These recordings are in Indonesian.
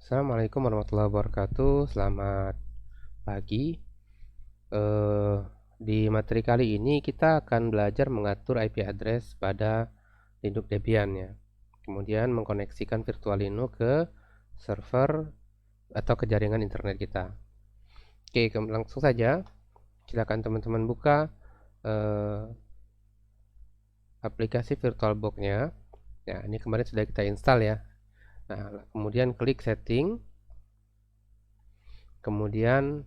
Assalamualaikum warahmatullahi wabarakatuh. Selamat pagi. Eh, di materi kali ini kita akan belajar mengatur IP address pada Linux Debian ya. Kemudian mengkoneksikan virtual Linux ke server atau ke jaringan internet kita. Oke, langsung saja. Silakan teman-teman buka aplikasi VirtualBox-nya. Ya, ini kemarin sudah kita install ya. Nah, kemudian klik setting. Kemudian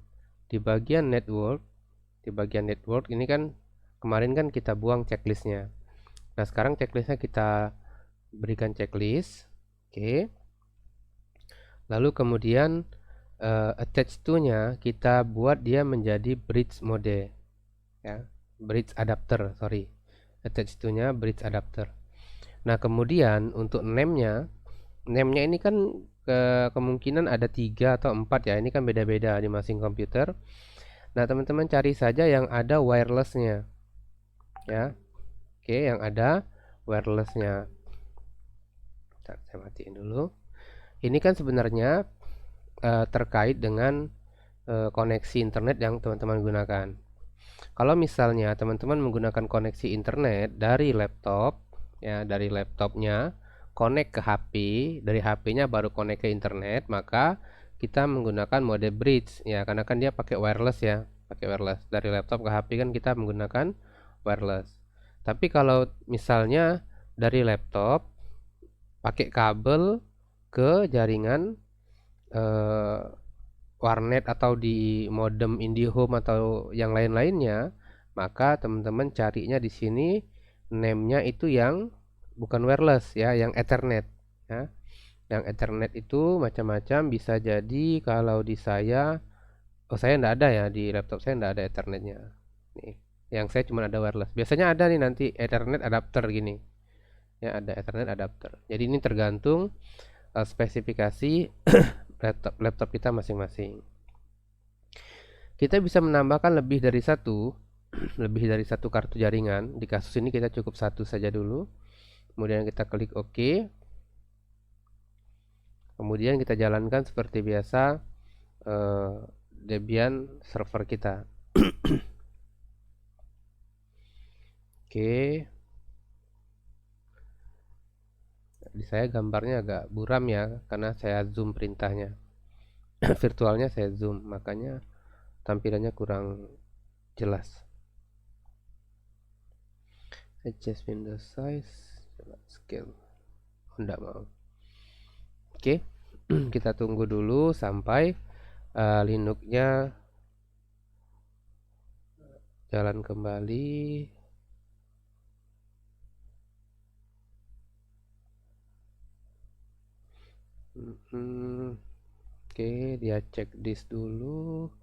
di bagian network ini kan kemarin kan kita buang checklistnya. Nah, sekarang checklistnya kita berikan checklist. Oke. Lalu kemudian attach to-nya kita buat dia menjadi bridge mode ya. Bridge adapter, sorry. Attach to-nya bridge adapter. Nah, kemudian untuk name-nya ini kan kemungkinan ada 3 atau 4 ya. Ini kan beda-beda di masing komputer. Nah, teman-teman cari saja yang ada wireless-nya ya. Oke, yang ada wireless-nya. Saya matiin dulu. Ini kan sebenarnya terkait dengan koneksi internet yang teman-teman gunakan. Kalau misalnya teman-teman menggunakan koneksi internet dari laptop, ya dari laptopnya, connect ke HP, dari HP-nya baru connect ke internet, maka kita menggunakan mode bridge, ya karena kan dia pakai wireless ya, pakai wireless. Dari laptop ke HP kan kita menggunakan wireless. Tapi kalau misalnya dari laptop pakai kabel ke jaringan eh, warnet atau di modem IndiHome atau yang lain-lainnya, maka teman-teman carinya di sini name-nya itu yang bukan wireless ya, yang Ethernet ya. Yang Ethernet itu macam-macam, bisa jadi kalau di saya, oh saya enggak ada ya, di laptop saya enggak ada Ethernetnya. Nih, yang saya cuma ada wireless. Biasanya ada nih nanti Ethernet adapter gini. Ya, ada Ethernet adapter. Jadi ini tergantung spesifikasi laptop kita masing-masing. Kita bisa menambahkan lebih dari satu lebih dari satu kartu jaringan. Di kasus ini kita cukup satu saja dulu. Kemudian kita klik OK. Kemudian kita jalankan seperti biasa Debian server kita. Oke. Di saya gambarnya agak buram ya, karena saya zoom perintahnya. Virtualnya saya zoom, makanya tampilannya kurang jelas. Adjust window size, coba scale. Oh, enggak mau. Oke, kita tunggu dulu sampai Linux-nya jalan kembali. Oke, dia cek disk dulu.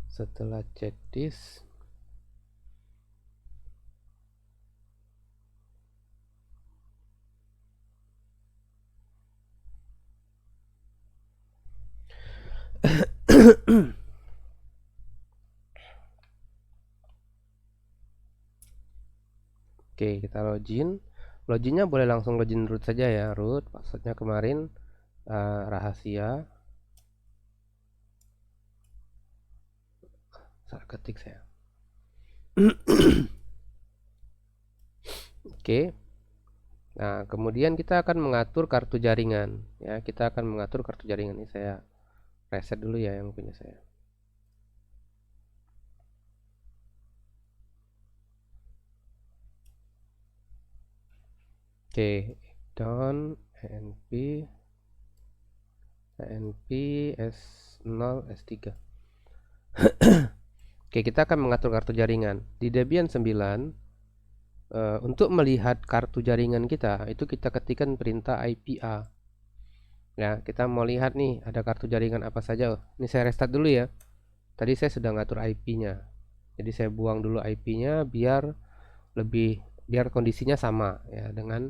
Setelah cek disk, oke, kita login. Loginnya boleh langsung login root saja ya, root. Passwordnya kemarin rahasia. Salah ketik saya. Oke. Nah, kemudian kita akan mengatur kartu jaringan. Ya, kita akan mengatur kartu jaringan ini. Saya reset dulu ya yang punya saya. Oke, down np S0 S3. Oke, kita akan mengatur kartu jaringan. Di Debian 9, untuk melihat kartu jaringan kita, itu kita ketikkan perintah IPA. Ya, kita mau lihat nih, ada kartu jaringan apa saja. Ini saya restart dulu ya. Tadi saya sudah ngatur IP-nya. Jadi saya buang dulu IP-nya biar kondisinya sama ya dengan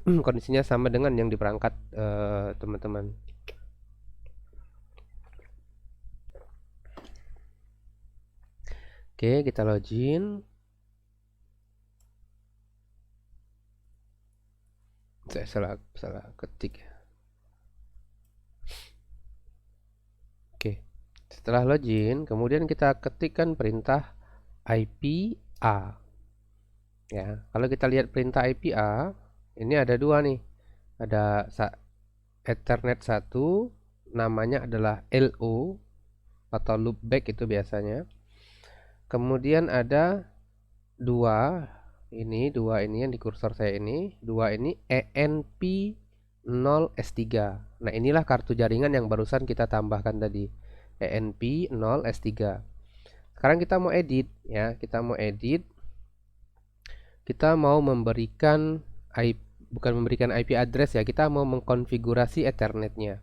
kondisinya sama dengan yang di perangkat teman-teman. Oke, kita login. Saya salah ketik ya. Oke. Setelah login, kemudian kita ketikkan perintah IPA. Ya, kalau kita lihat perintah IPA, ini ada dua nih. Ada Ethernet 1, namanya adalah LO atau loopback itu biasanya. Kemudian ada dua ini yang di kursor saya ini, dua ini ENP0S3. Nah, inilah kartu jaringan yang barusan kita tambahkan tadi, ENP0S3. Sekarang kita mau edit ya, kita mau memberikan bukan memberikan IP address ya, kita mau mengkonfigurasi Ethernetnya.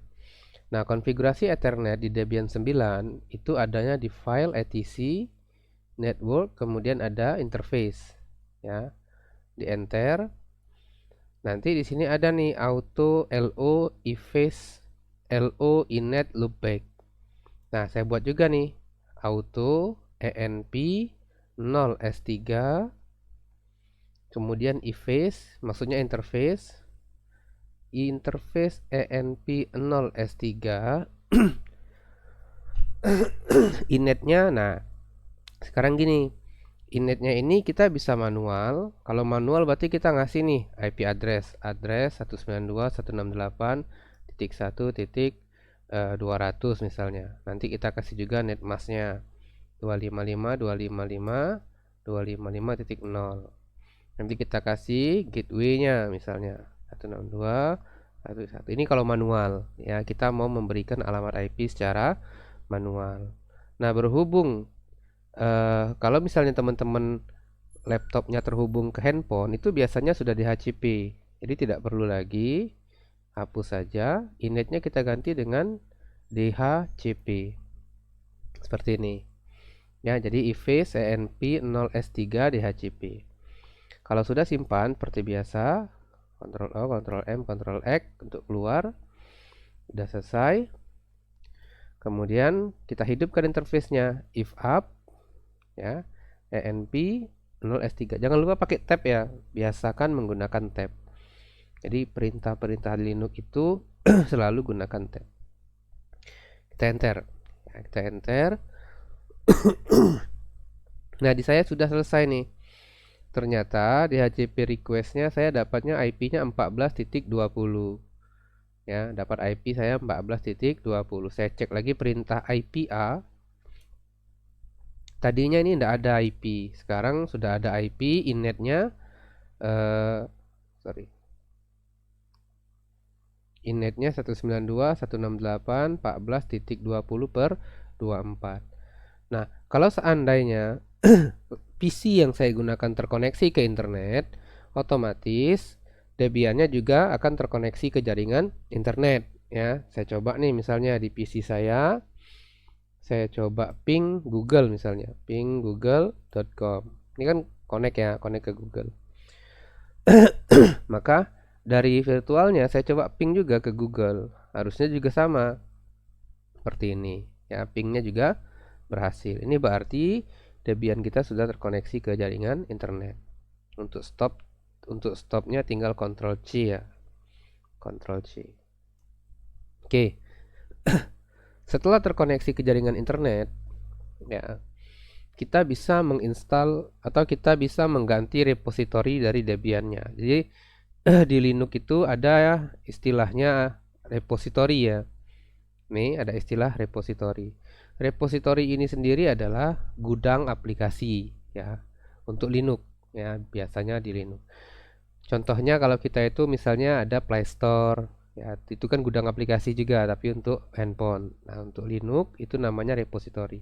Nah, konfigurasi Ethernet di Debian 9 itu adanya di file etc network, kemudian ada interface ya. Di enter. Nanti di sini ada nih auto LO efface LO inet loopback. Nah, saya buat juga nih auto ENP 0S3, kemudian efface maksudnya interface ENP 0S3 inetnya. Nah, sekarang gini, inetnya ini kita bisa manual. Kalau manual berarti kita ngasih nih IP address 192.168.1.200 misalnya. Nanti kita kasih juga net masknya 255.255.255.0. Nanti kita kasih gateway-nya misalnya 162.1.1. Ini kalau manual ya, kita mau memberikan alamat IP secara manual. Nah, berhubung kalau misalnya teman-teman laptopnya terhubung ke handphone, itu biasanya sudah di HCP, jadi tidak perlu lagi, hapus saja. Inetnya kita ganti dengan DHCP seperti ini ya. Jadi efface ENP 0S3 DHCP. Kalau sudah simpan seperti biasa, Ctrl O, Ctrl M, Ctrl X untuk keluar. Sudah selesai. Kemudian kita hidupkan interface-nya, if up ya, ENP 0S3. Jangan lupa pakai tab ya, biasakan menggunakan tab. Jadi perintah-perintah Linux itu selalu gunakan tab. Kita enter ya, kita enter. Nah, di saya sudah selesai nih. Ternyata di HCP request-nya saya dapatnya IP-nya 14.20 ya, dapat IP saya 14.20. Saya cek lagi perintah IPA. Tadinya ini tidak ada IP, sekarang sudah ada IP. Inetnya inetnya 192.168.14.20/24. Nah, kalau seandainya PC yang saya gunakan terkoneksi ke internet, otomatis Debiannya juga akan terkoneksi ke jaringan internet ya. Saya coba nih misalnya di PC saya coba ping Google misalnya, ping google.com. Ini kan connect ya, connect ke Google. Maka dari virtualnya saya coba ping juga ke Google, harusnya juga sama seperti ini ya, pingnya juga berhasil. Ini berarti Debian kita sudah terkoneksi ke jaringan internet. Untuk stopnya tinggal Ctrl C ya, Ctrl C. Oke. Setelah terkoneksi ke jaringan internet ya, kita bisa menginstal atau kita bisa mengganti repositori dari Debiannya. Jadi di Linux itu ada istilahnya repositori ya. Nih ada istilah repositori. Repositori ini sendiri adalah gudang aplikasi ya untuk Linux ya, biasanya di Linux. Contohnya kalau kita itu misalnya ada Play Store ya, itu kan gudang aplikasi juga tapi untuk handphone. Nah, untuk Linux itu namanya repositori.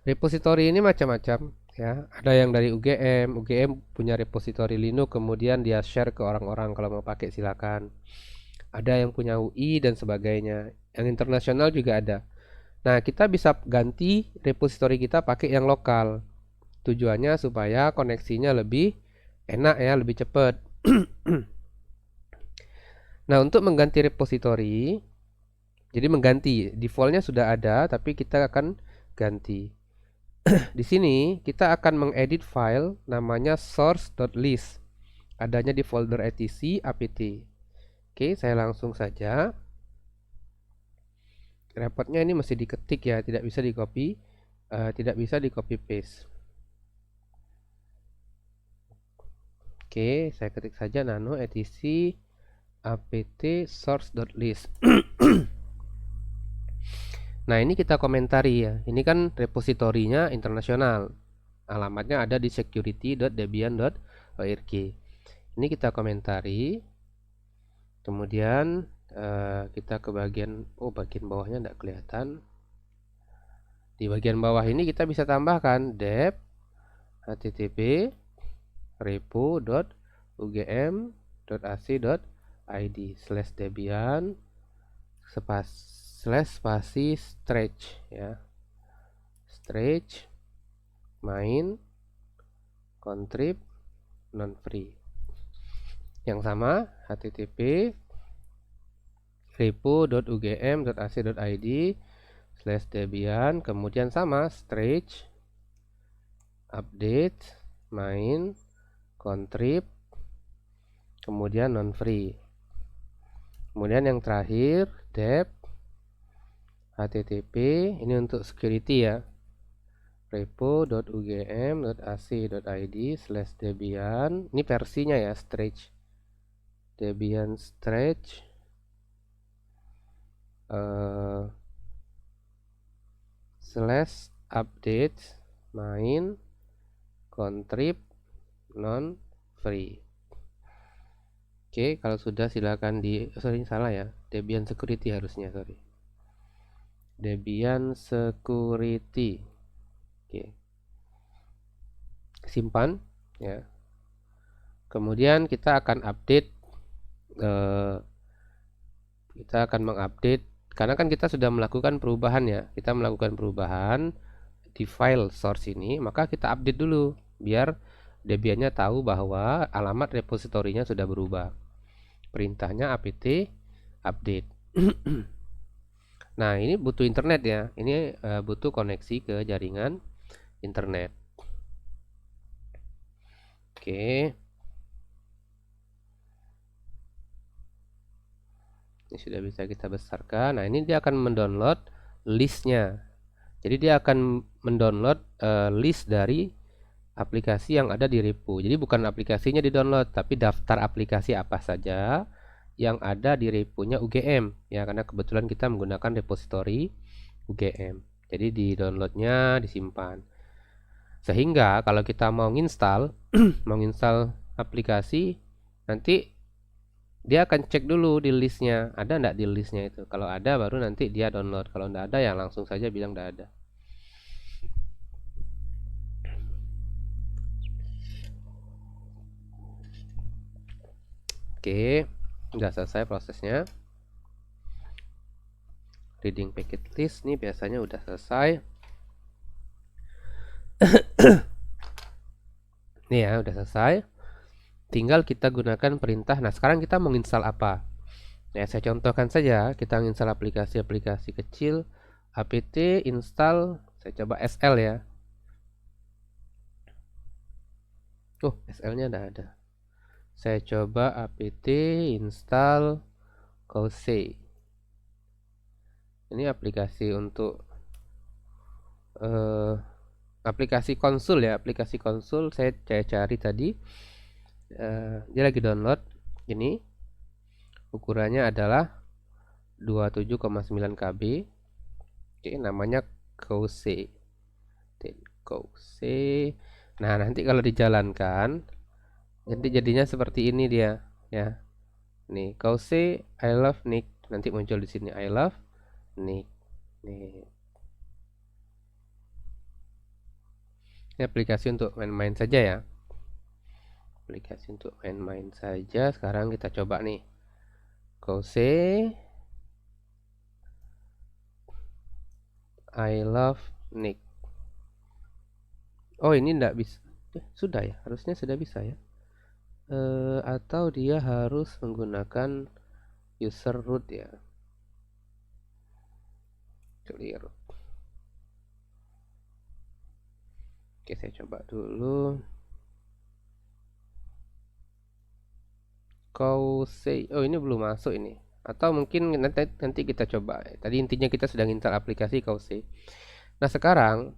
Repositori ini macam-macam ya. Ada yang dari UGM punya repositori Linux, kemudian dia share ke orang-orang, kalau mau pakai silakan. Ada yang punya UI dan sebagainya. Yang internasional juga ada. Nah, kita bisa ganti repositori kita pakai yang lokal. Tujuannya supaya koneksinya lebih enak ya, lebih cepat. Nah, untuk mengganti repositori, jadi mengganti defaultnya sudah ada, tapi kita akan ganti. Di sini kita akan mengedit file namanya source.list adanya di folder etc apt. Oke, saya langsung saja. Repotnya ini mesti diketik ya, tidak bisa di copy, tidak bisa di copy paste. Oke, saya ketik saja nano etc apt source.list. Nah, ini kita komentari ya. Ini kan repositorinya internasional. Alamatnya ada di security.debian.org. Ini kita komentari. Kemudian kita ke bagian bagian bawahnya tidak kelihatan. Di bagian bawah ini kita bisa tambahkan dep http repo.ugm.ac.id/debian spasi stretch ya, stretch main contrib non free. Yang sama http repo.ugm.ac.id/debian, kemudian sama stretch update main contrib kemudian non free. Kemudian yang terakhir dep http, ini untuk security ya, repo.ugm.ac.id/debian, ini versinya ya, stretch debian stretch slash update main contrib non free. Oke, kalau sudah silakan salah ya, Debian security harusnya, Debian security. Oke, simpan ya. Kemudian kita akan update, kita akan mengupdate karena kan kita sudah melakukan perubahan ya. Kita melakukan perubahan di file source ini, maka kita update dulu biar Debiannya tahu bahwa alamat repositorinya sudah berubah. Perintahnya apt update. Nah, ini butuh internet ya. Ini butuh koneksi ke jaringan internet. Oke. Ini sudah bisa kita besarkan. Nah, ini dia akan mendownload listnya. Jadi dia akan mendownload list dari aplikasi yang ada di repo. Jadi bukan aplikasinya di-download, tapi daftar aplikasi apa saja yang ada di reponya UGM ya, karena kebetulan kita menggunakan repository UGM. Jadi di-downloadnya disimpan. Sehingga kalau kita mau install menginstal aplikasi, nanti dia akan cek dulu di listnya, ada enggak di listnya itu. Kalau ada baru nanti dia download. Kalau enggak ada ya langsung saja bilang enggak ada. Oke, udah selesai prosesnya. Reading packet list nih biasanya udah selesai. Nih ya, udah selesai. Tinggal kita gunakan perintah. Nah, sekarang kita menginstal apa? Ya, saya contohkan saja. Kita menginstal aplikasi-aplikasi kecil. apt install, saya coba SL ya. SL-nya ada. Saya coba apt install Kose. Ini aplikasi untuk aplikasi konsul ya, aplikasi konsul. Saya cari tadi. Dia lagi download. Ini ukurannya adalah 27,9 KB. Oke, namanya Kose. Nah, nanti kalau dijalankan jadinya seperti ini dia ya. Nih, Kose I love Nick, nanti muncul di sini I love Nick. Nih. Ini aplikasi untuk main-main saja ya. Aplikasi untuk main-main saja. Sekarang kita coba nih. Kose I love Nick. Oh, ini enggak bisa. Sudah ya, harusnya sudah bisa ya. Atau dia harus menggunakan user root ya. Clear. Oke, saya coba dulu. Kause. Oh, ini belum masuk ini. Atau mungkin nanti kita coba. Tadi intinya kita sedang install aplikasi Kause. Nah, sekarang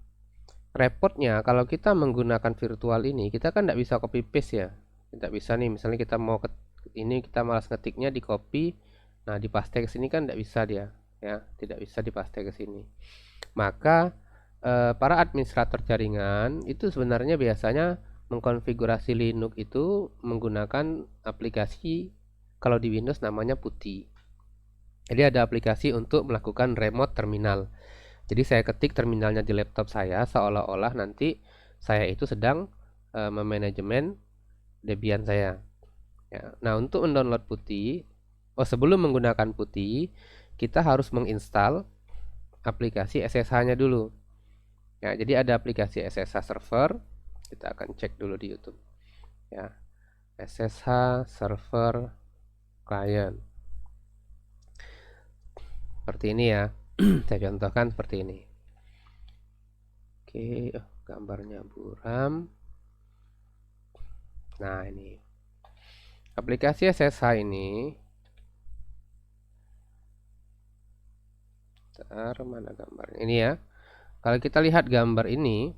repotnya kalau kita menggunakan virtual ini, kita kan tidak bisa copy paste ya. Tidak bisa nih, misalnya kita mau ini kita malas ngetiknya di copy, nah di paste ke sini kan tidak bisa dia, ya, tidak bisa di paste ke sini. Maka para administrator jaringan itu sebenarnya biasanya mengkonfigurasi Linux itu menggunakan aplikasi, kalau di Windows namanya PuTTY. Jadi ada aplikasi untuk melakukan remote terminal. Jadi saya ketik terminalnya di laptop saya seolah-olah nanti saya itu sedang memanajemen Debian saya. Ya. Nah, untuk mendownload PuTTY, sebelum menggunakan PuTTY, kita harus menginstal aplikasi SSH-nya dulu. Ya, jadi ada aplikasi SSH server. Kita akan cek dulu di YouTube. Ya, SSH server client. Seperti ini ya. Saya contohkan seperti ini. Oke, gambarnya buram. Nah, ini aplikasi SSH ini. Mana gambarnya? Ini ya. Kalau kita lihat gambar ini,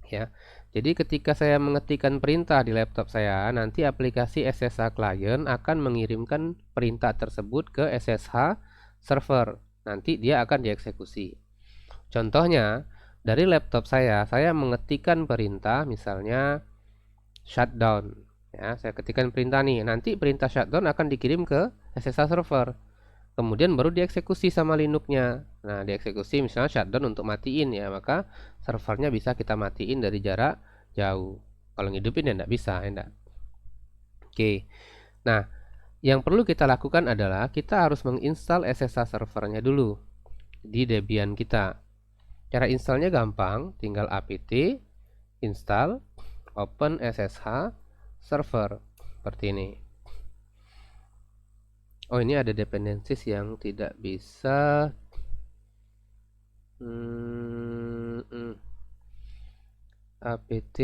ya. Jadi ketika saya mengetikkan perintah di laptop saya, nanti aplikasi SSH client akan mengirimkan perintah tersebut ke SSH server. Nanti dia akan dieksekusi. Contohnya, dari laptop saya mengetikkan perintah misalnya shutdown. Ya, saya ketikkan perintah nih. Nanti perintah shutdown akan dikirim ke SSH server. Kemudian baru dieksekusi sama Linux-nya. Nah, dieksekusi misalnya shutdown untuk matiin ya, maka servernya bisa kita matiin dari jarak jauh. Kalau ngidupin ya enggak bisa, enggak. Oke. Nah, yang perlu kita lakukan adalah kita harus menginstal SSH servernya dulu di Debian kita. Cara installnya gampang, tinggal apt install open SSH server seperti ini. Oh, ini ada dependencies yang tidak bisa apt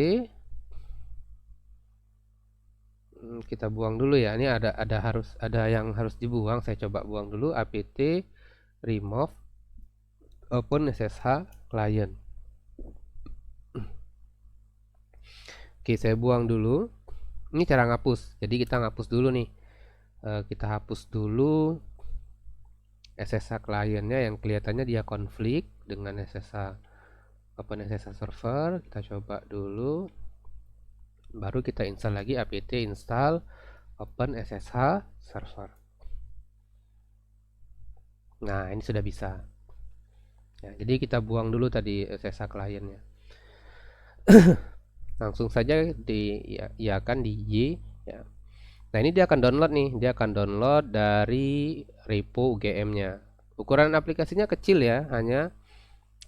kita buang dulu ya. Ini ada yang harus dibuang. Saya coba buang dulu. Apt remove open SSH client. Oke, saya buang dulu. Ini cara ngapus. Jadi kita ngapus dulu nih. Kita hapus dulu SSH clientnya yang kelihatannya dia konflik dengan SSH open SSH server. Kita coba dulu, baru kita install lagi apt install open SSH server. Nah, ini sudah bisa ya. Jadi kita buang dulu tadi SSH clientnya. Langsung saja iakan di Y ya. Nah, ini dia akan download nih. Dia akan download dari repo UGM-nya. Ukuran aplikasinya kecil ya, hanya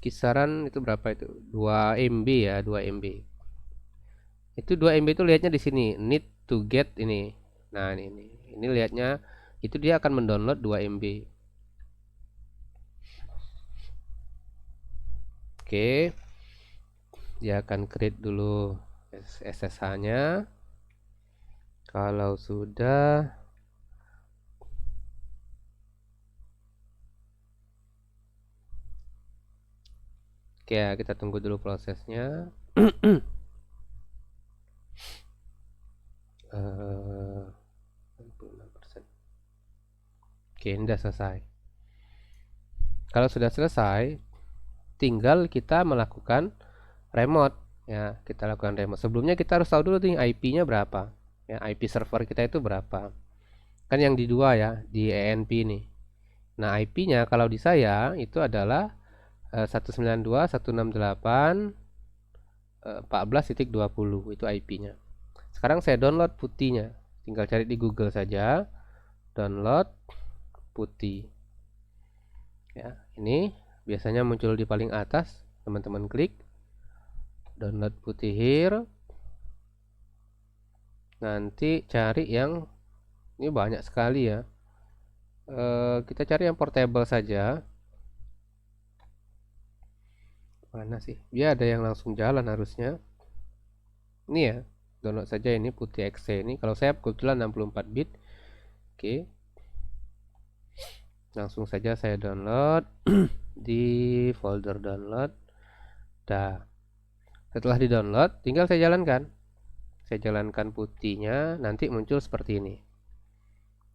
kisaran itu berapa itu? 2 MB ya, 2 MB. Itu 2 MB itu lihatnya di sini, need to get ini. Nah, ini lihatnya itu dia akan mendownload 2 MB. Oke. Dia akan create dulu SSH-nya. Kalau sudah, oke ya, kita tunggu dulu prosesnya. Oke, ini sudah selesai. Kalau sudah selesai, tinggal kita melakukan remote ya. Kita lakukan remote. Sebelumnya kita harus tahu dulu nih IP-nya berapa. Ya, IP server kita itu berapa. Kan yang di 2 ya, di ENP ini. Nah, IP-nya kalau di saya itu adalah 192.168.14.20 itu IP-nya. Sekarang saya download PuTTY-nya. Tinggal cari di Google saja. Download PuTTY. Ya, ini biasanya muncul di paling atas. Teman-teman klik download PuTTY here. Nanti cari yang ini banyak sekali ya. Kita cari yang portable saja. Mana sih? Dia ada yang langsung jalan harusnya. Ini ya. download saja ini putih exe ini. Kalau saya kebetulan 64 bit. Oke, langsung saja saya download di folder download. Dah, setelah di download tinggal saya jalankan putihnya, nanti muncul seperti ini.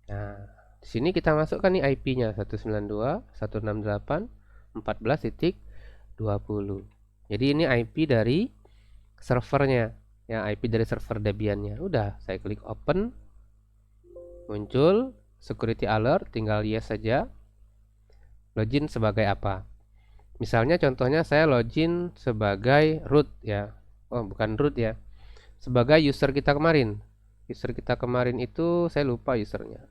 Nah, di sini kita masukkan nih IP-nya 192.168.14.20. Jadi ini IP dari servernya, ya IP dari server Debian-nya. Udah, saya klik open, muncul security alert, tinggal yes saja. Login sebagai apa? Misalnya contohnya saya login sebagai root ya. Oh, bukan root ya. Sebagai user kita kemarin. User kita kemarin itu saya lupa usernya.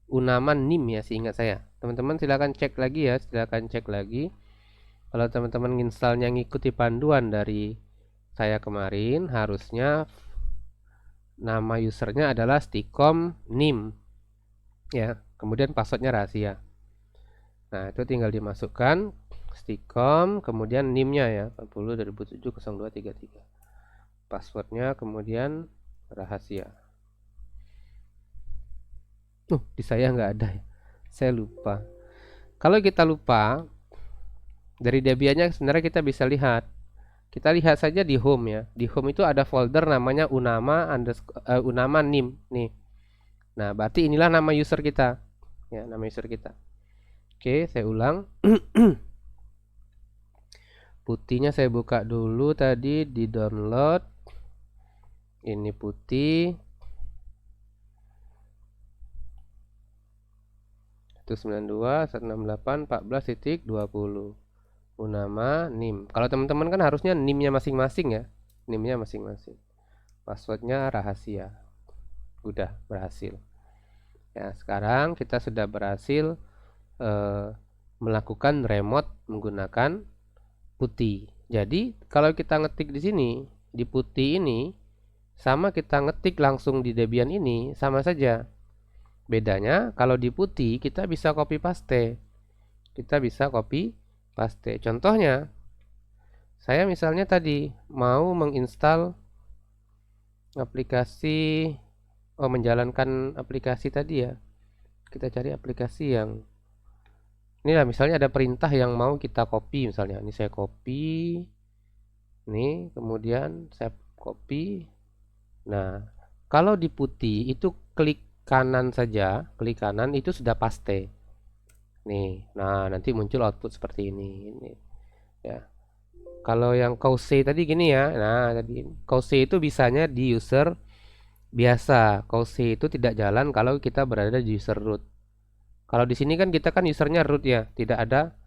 Unaman nim ya, seingat saya. Teman-teman silakan cek lagi ya, silakan cek lagi. Kalau teman-teman installnya ngikuti panduan dari saya kemarin, harusnya nama usernya adalah stikom nim ya. Kemudian passwordnya rahasia. Nah, itu tinggal dimasukkan stikom, kemudian nimnya ya, 40.2007.0233. Passwordnya kemudian rahasia. Di saya nggak ada ya. Saya lupa. Kalau kita lupa, dari Debian-nya sebenarnya kita bisa lihat. Kita lihat saja di home ya. Di home itu ada folder namanya unama nim nih. Nah, berarti inilah nama user kita. Ya, nama user kita. Oke, saya ulang. Putihnya saya buka dulu tadi di download. Ini putih. 192.168.14.20. Unama nim. Kalau teman-teman kan harusnya nimnya masing-masing ya. Nimnya masing-masing. Passwordnya rahasia. Udah berhasil. Ya, sekarang kita sudah berhasil melakukan remote menggunakan putih. Jadi kalau kita ngetik di sini di putih ini sama kita ngetik langsung di Debian ini sama saja. Bedanya kalau di putih kita bisa copy paste. Kita bisa copy paste. Contohnya saya misalnya tadi mau menginstal aplikasi menjalankan aplikasi tadi ya. Kita cari aplikasi yang inilah, misalnya ada perintah yang mau kita copy misalnya. Ini saya copy. Nih, kemudian saya copy. Nah, kalau di putih itu klik kanan saja, klik kanan itu sudah paste. Nih, nah nanti muncul output seperti ini. Ini ya. Kalau yang Kause tadi gini ya. Nah, tadi Kause itu bisanya di user biasa. Kause itu tidak jalan kalau kita berada di user root. Kalau di sini kan kita kan usernya root ya, tidak ada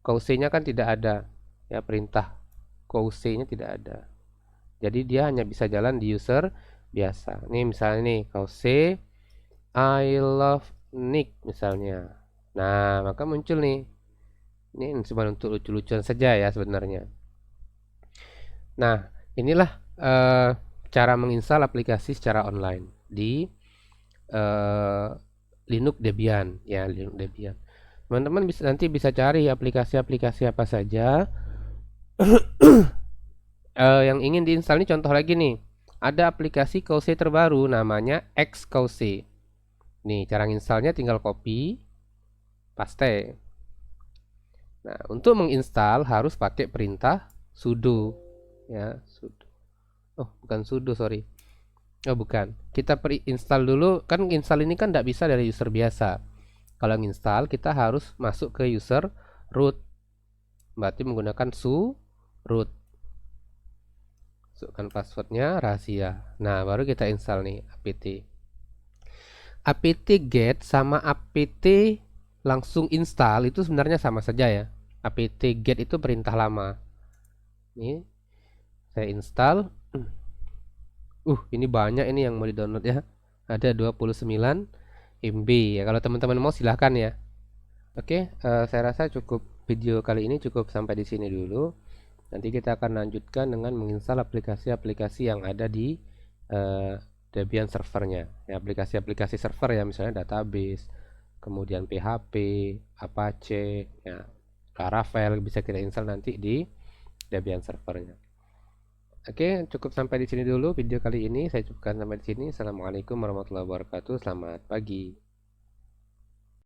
Kause-nya kan tidak ada. Ya, perintah Kause-nya tidak ada. Jadi dia hanya bisa jalan di user biasa. Nih misalnya nih Kause I love Nick misalnya. Nah, maka muncul nih. Ini cuma untuk lucu-lucuan saja ya sebenarnya. Nah, inilah cara menginstal aplikasi secara online di Linux Debian ya, Linux Debian. Teman-teman nanti bisa cari aplikasi-aplikasi apa saja yang ingin diinstal. Ini contoh lagi nih. Ada aplikasi Kause terbaru namanya Xkause. Nih, cara installnya tinggal copy, paste. Nah, untuk menginstal harus pakai perintah sudo ya, sudo. Oh, bukan sudo, sorry. Oh, bukan. Kita install dulu, kan install ini kan tidak bisa dari user biasa. Kalau install kita harus masuk ke user root. Berarti menggunakan root. Masukkan passwordnya rahasia. Nah, baru kita install nih apt. Apt get sama apt langsung install itu sebenarnya sama saja ya. Apt get itu perintah lama. Nih, saya install. Ini banyak ini yang mau di download ya. Ada 29 MB ya. Kalau teman-teman mau silahkan ya. Oke, saya rasa cukup video kali ini cukup sampai di sini dulu. Nanti kita akan lanjutkan dengan menginstal aplikasi-aplikasi yang ada di Debian servernya. Ya, aplikasi-aplikasi server ya, misalnya database, kemudian PHP, Apache, ya, Laravel bisa kita install nanti di Debian servernya. Oke, cukup sampai di sini dulu video kali ini. Saya cukupkan sampai di sini. Assalamualaikum warahmatullahi wabarakatuh. Selamat pagi.